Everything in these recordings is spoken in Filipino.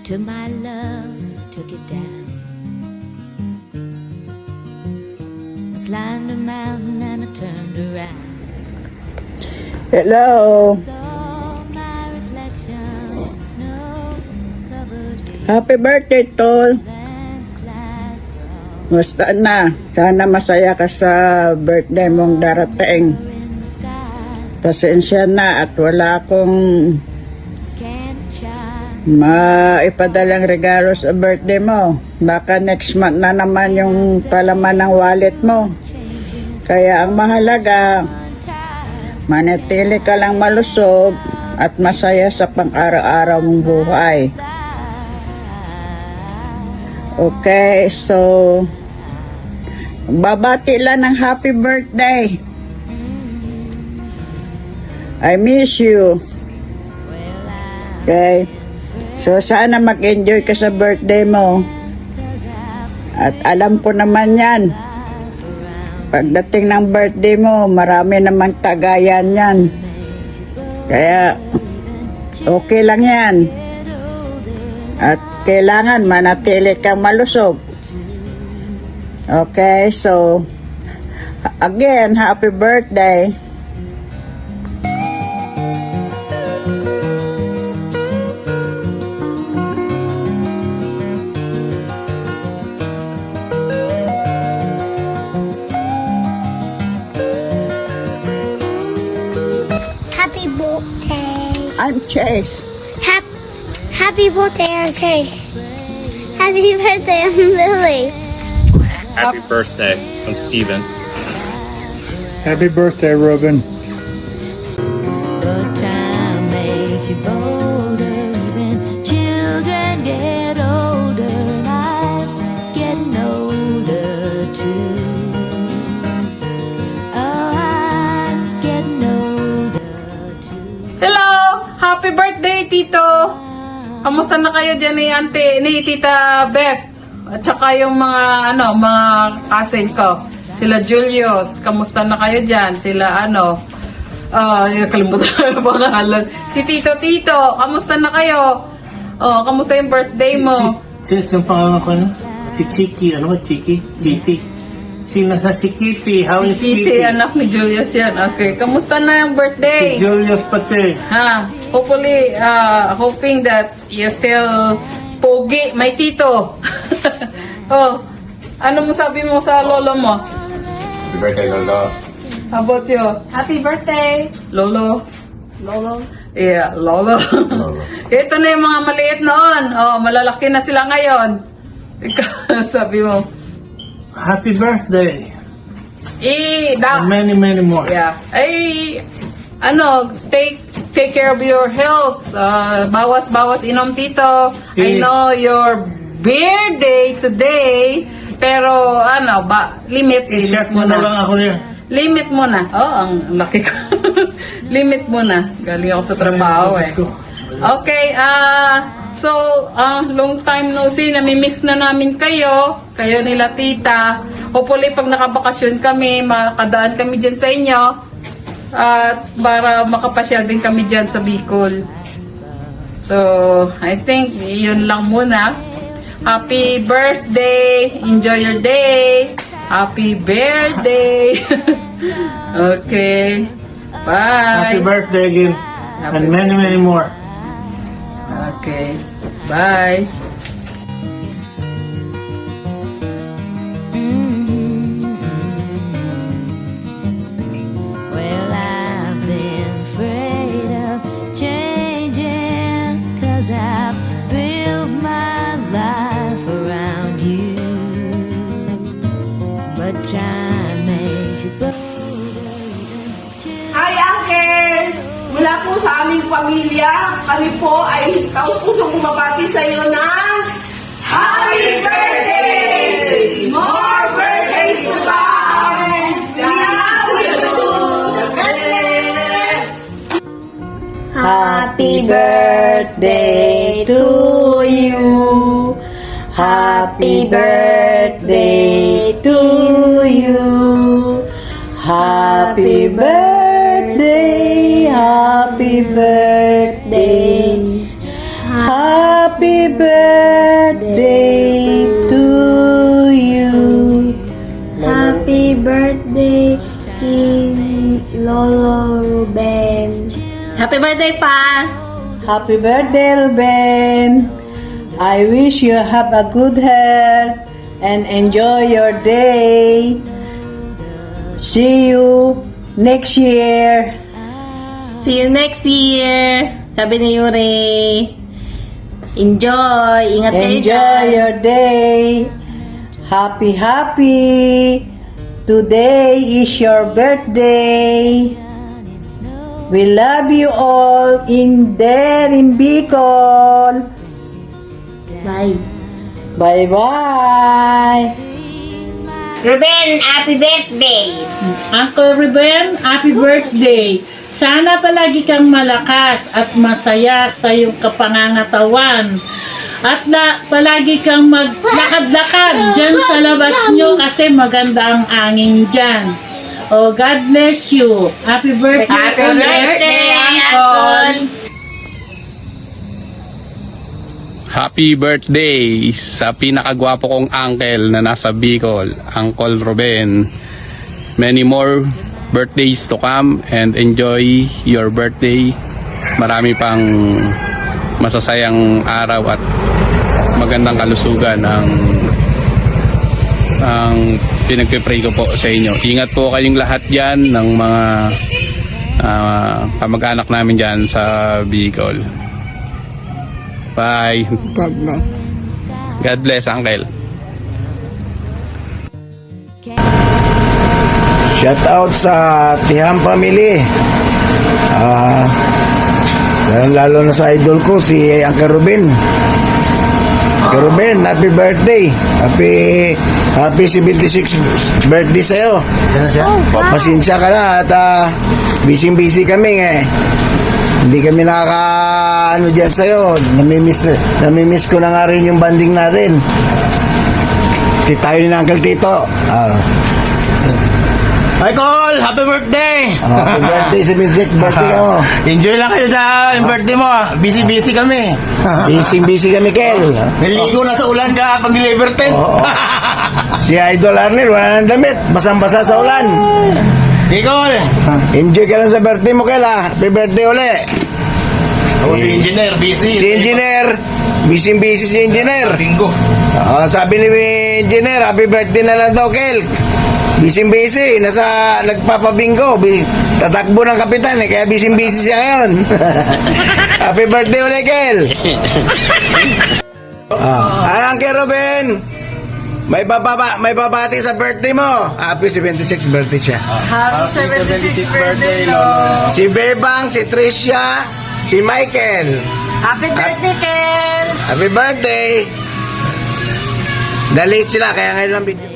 took my love, took it down. I climbed a mountain and I turned around. Hello. Saw my reflection in the snow-covered hills. Happy birthday, Tol. Landslide brown Musta na? Sana masaya ka sa birthday mong darating. in the sky. Pasensya na at wala akong Can't shine. maipadalang regalo sa birthday mo. Baka next month na naman yung palaman ng wallet mo. Kaya ang mahalaga, manatili ka lang malusog at masaya sa pang-araw-araw mong buhay. Okay, so babati lang ng happy birthday. I miss you. Okay. So sana mag-enjoy ka sa birthday mo. At alam ko naman yan. Pagdating ng birthday mo, marami namang tagayan yan. Kaya okay lang yan. At kailangan manatili kang malusog. Okay, so again, happy birthday. Happy birthday. I'm Chase. Happy birthday, I'm Chase. Happy birthday, I'm Lily. Happy birthday, I'm Steven. Happy birthday, Robin. But time makes you bolder. Even children get older, and I'm getting older too. Oh, I'm getting older too. Hello! Happy birthday, Tito! Kamusta na kayo dyan ni Tita Beth? At saka yung mga cousin ko. Sila Julius, kamusta na kayo dyan? Sila nakalimutan na pangalan. Si Tito, kamusta na kayo? Oh, kamusta yung birthday mo? Yung pangalan ko, no? Si Chiki. Ano ba, Chiki? Kitty. Si Kitty. How is Kitty, Kitty? anak ni Julius yan. Okay, kamusta na yung birthday? Si Julius pati. Ha, hopefully, hoping that you still pogi, may tito. Oh, ano mo sabi mo sa lolo mo? Happy birthday, Lolo. How about you? Happy birthday! Lolo? Lolo. Yeah, lolo. Lolo. Ito na yung mga maliit noon. Oh, malalaki na sila ngayon. Ikaw, sabi mo. Happy birthday. And Many, many more. yeah. Take care of your health. Bawas inom, Tito. I know your birthday today, pero limit I-shot mo mo na na. lang ako niya. Limit mo na. Oh, ang laki ko. Limit mo na. Galing ako sa trabaho eh. Okay, so, long time no see, namimiss na namin kayo nila tita. Hopefully, pag nakabakasyon kami, makadaan kami dyan sa inyo. At para makapasyal din kami dyan sa Bicol. So, I think yun lang muna. Happy birthday! Enjoy your day! Happy birthday! Okay. Bye! Happy birthday again. Happy And many, many more. Okay. Bye! Well, I've been afraid of changing, 'cause I've built my life around you. But time makes you bolder. Hi, Uncle! Mula po sa aming pamilya, kami po ay taus-pusong bumabati sa iyo ng Happy Birthday! More birthdays to come! We love you! Happy birthday to you. Happy birthday to you. Happy birthday, happy birthday. Happy birthday. Lolo Ruben. Happy birthday pa! Happy birthday, Ruben. I wish you have a good health and enjoy your day. See you next year. See you next year! Sabi ni Yuri. Enjoy! Ingat kayo Enjoy dyan. your day. Happy, happy. Today is your birthday. We love you all in there in Bicol. Bye! Bye-bye. Ruben, happy birthday! Uncle Ruben, happy birthday! Sana palagi kang malakas at masaya sa iyong kapangangatawan. At palagi kang maglakad-lakad dyan sa labas nyo kasi maganda ang angin dyan. Oh, God bless you. Happy birthday. Happy ulit. birthday, Uncle! Happy birthday sa pinakagwapo kong uncle na nasa Bicol, Uncle Ruben. Many more birthdays to come and enjoy your birthday. Marami pang masasayang araw at magandang kalusugan ang pinagpipray ko po sa inyo. Ingat po kayong lahat dyan ng mga kamag-anak namin dyan sa Bicol. Bye. God bless. God bless, Uncle. Shout out sa Tiham family. Lalo na sa idol ko si Uncle Ruben. Uncle Ruben, happy birthday. Happy 76 birthday sa'yo. Pasensya ka na at busy kami eh. Hindi kami nakaka dyan sa'yo. Namimiss ko na nga rin yung banding natin. Tayo ni Uncle Tito. Hi, Col! Happy birthday! Happy birthday, 76 birthday ka mo. Enjoy lang kayo na yung birthday mo. Busy kami. Busy kami, Kel. Naligo na sa ulan ka pag deliver 10. Si Idol Arnel, wala nang damit. Basang-basa sa ulan. Ikaw, Enjoy ka lang sa birthday mo, Kel, ha? Happy birthday uli. ako si Engineer, busy. Si Engineer, busy si Engineer. Bingo. Sabi ni Engineer, happy birthday na lang daw, Kel. Busy, nagpapabingo. Tatakbo ng kapitan, kaya busy siya ngayon. Happy birthday uli, Kel. Uncle Ruben, may babati sa birthday mo. Happy 76 birthday siya. Happy 76th birthday, Lolo! Si Bebang, si Tricia, si Michael. Happy birthday, Kel! Happy birthday! Na-late sila, kaya ngayon lang video.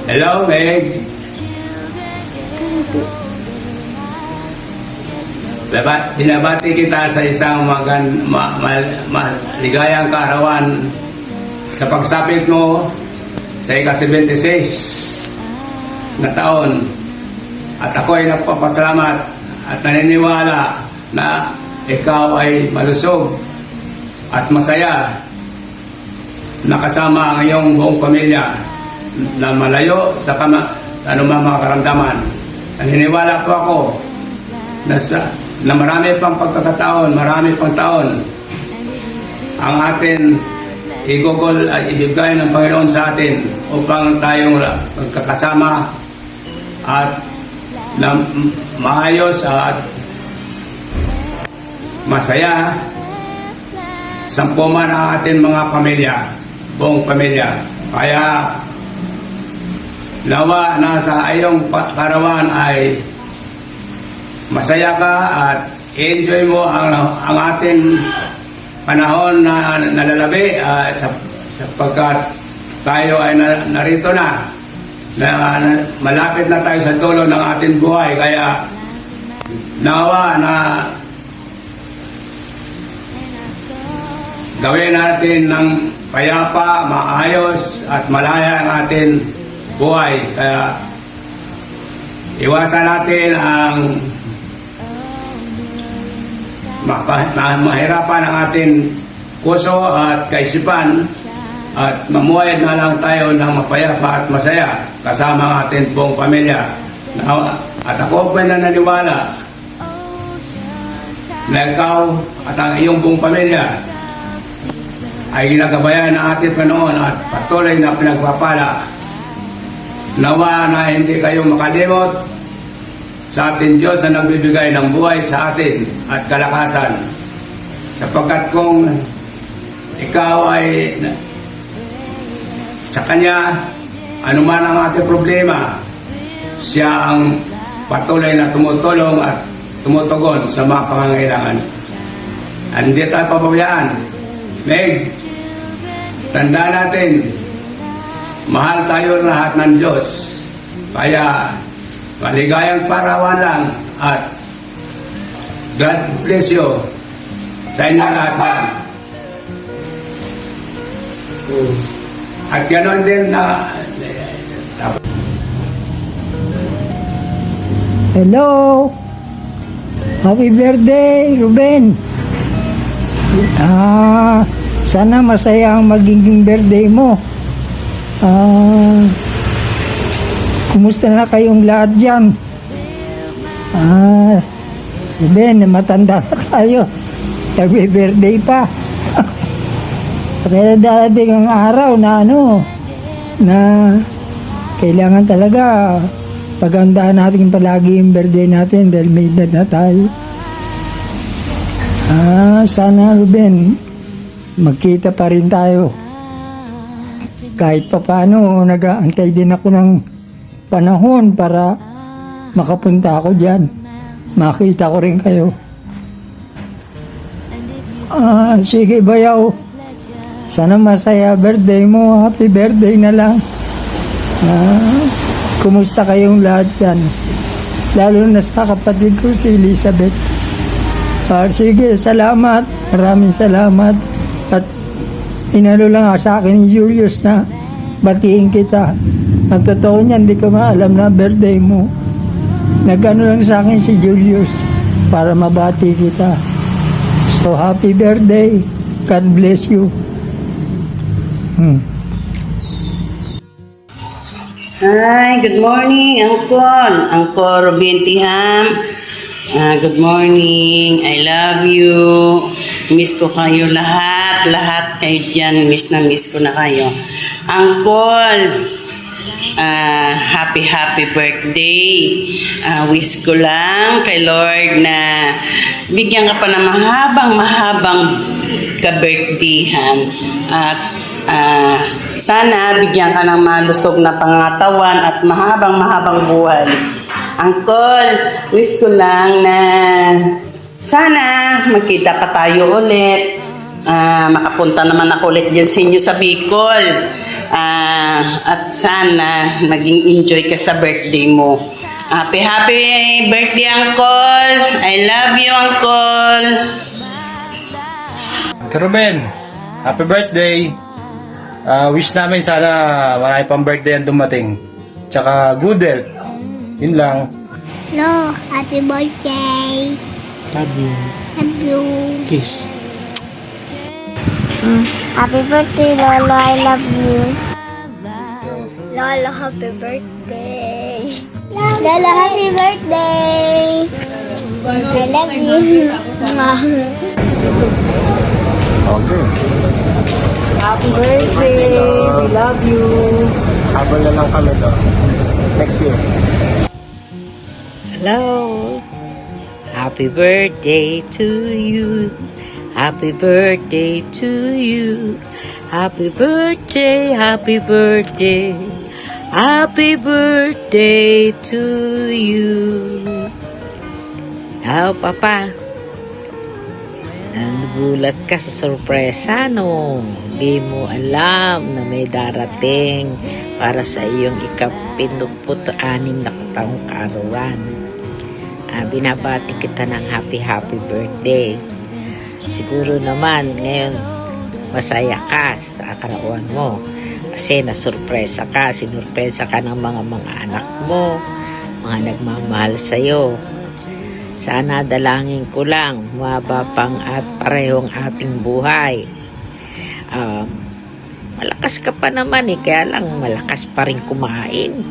Hello, Meg. Binabati kita sa isang maligayang kaarawan sa pagsapit mo sa ika-76 na taon. At ako ay nagpapasalamat at naniniwala na ikaw ay malusog at masaya na kasama ang iyong buong pamilya na malayo sa anumang mga karamdaman. Naniniwala po ako na marami pang pagkakataon, marami pang taon ang atin igugol at ibigay ng Panginoon sa atin upang tayong magkakasama at na maayos at masaya sampuman ang ating mga pamilya, buong pamilya. Kaya nawa na sa iyong karawan ay masaya ka at enjoy mo ang ating panahon na nalalabi sapagkat tayo ay narito na malapit na tayo sa dulo ng ating buhay. Kaya nawa na gawin natin ng payapa, maayos at malaya ang ating buhay. Kaya iwasan natin ang mahirapan ang ating puso at kaisipan at mamuhay na lang tayo ng mapayapa at masaya kasama ang ating buong pamilya. At ako po'y nananiwala na ikaw at ang iyong buong pamilya ay ginagabayan ng ating Panginoon at patuloy na pinagpapala. Nawa na hindi kayo makalimot sa ating Diyos na nagbibigay ng buhay sa atin at kalakasan. Sapagkat kung ikaw ay sa Kanya, anuman ang ating problema, siya ang patuloy na tumutulong at tumutugon sa mga pangangailangan. Hindi tayo pababayaan. Meg, tandaan natin, mahal tayo lahat ng Diyos. Kaya, maligayang parawan lang at God bless you sa inyo lahat. At ganoon din na Hello! Happy birthday, Ruben! Sana masaya ang magiging birthday mo. Kumusta na kayong lahat dyan? Ruben, matanda na tayo. Nagbe-birthday pa. Kaya darating ang araw na na kailangan talaga paghandaan natin palagi yung birthday natin dahil may edad na tayo. Sana Ruben, magkita pa rin tayo. Kahit pa paano, nag-aantay din ako ng panahon para makapunta ako dyan. Makita ko rin kayo. Sige bayaw. Sana masaya birthday mo. Happy birthday na lang. Kumusta kayong lahat dyan? Lalo na sa kapatid ko si Elizabeth. Sige, salamat. Maraming salamat. At inalo lang sa akin ni Julius na batiin kita. Ang totoo niyan, hindi ko maalam na birthday mo. Nagano lang sa akin si Julius para mabati kita. So, happy birthday. God bless you. Hi, good morning, Uncle Ruben Tiham. Good morning, I love you. Miss ko kayo lahat kayo dyan, miss ko na kayo. Uncle, happy birthday. Wish ko lang kay Lord na bigyan ka pa ng mahabang ka-birthdayhan. At sana bigyan ka ng malusog na pangatawan at mahabang buhay. Uncle, wish ko lang na sana magkita pa tayo ulit. Makapunta naman ako ulit dyan sa inyo sa Bicol. At sana maging enjoy ka sa birthday mo. Happy birthday, Uncle. I love you, Uncle. Ruben, happy birthday. Wish namin sana marami pang birthday ang dumating. Tsaka good health. Yun lang. No, happy birthday. Love you. Love you. Kiss. Happy birthday, Lolo. I love you. Lolo, happy birthday. Lolo, happy birthday. I love you. Okay. Happy birthday. We love you. Habang na lang kami to. Next year. Hello. Happy birthday to you. Happy birthday to you. Happy birthday, happy birthday. Happy birthday to you. Papa. Nagulat ka sa sorpresa, no? Hindi mo alam na may darating para sa iyong ika-56 na taong kaarawan. Binabati kita ng happy birthday. Siguro naman ngayon masaya ka sa kaarawan mo kasi nasurpresa ka, sinurpresa ka ng mga anak mo, mga nagmamahal sa'yo. Sana dalangin ko lang mababa pang at parehong ating buhay. Malakas ka pa naman kaya lang malakas pa rin kumain.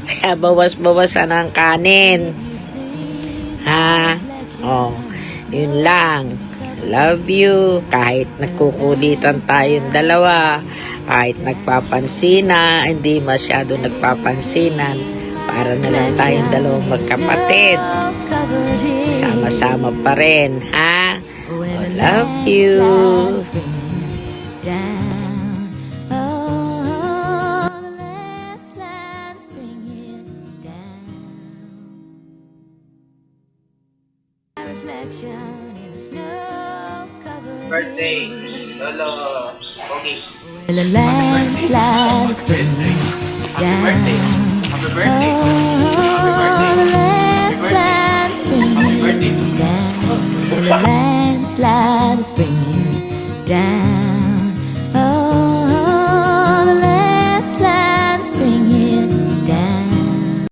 Kaya bawas-bawasan ang kanin. Ha? Oh, yun lang. Love you. Kahit nagkukulitan tayong dalawa, kahit nagpapansina, hindi masyado nagpapansinan, para na lang tayong dalawang magkapatid. Sama-sama pa rin, ha? Oh, love you. Birthday, Lolo Pogi. Happy birthday. Happy birthday. Happy birthday. Happy birthday. Happy birthday.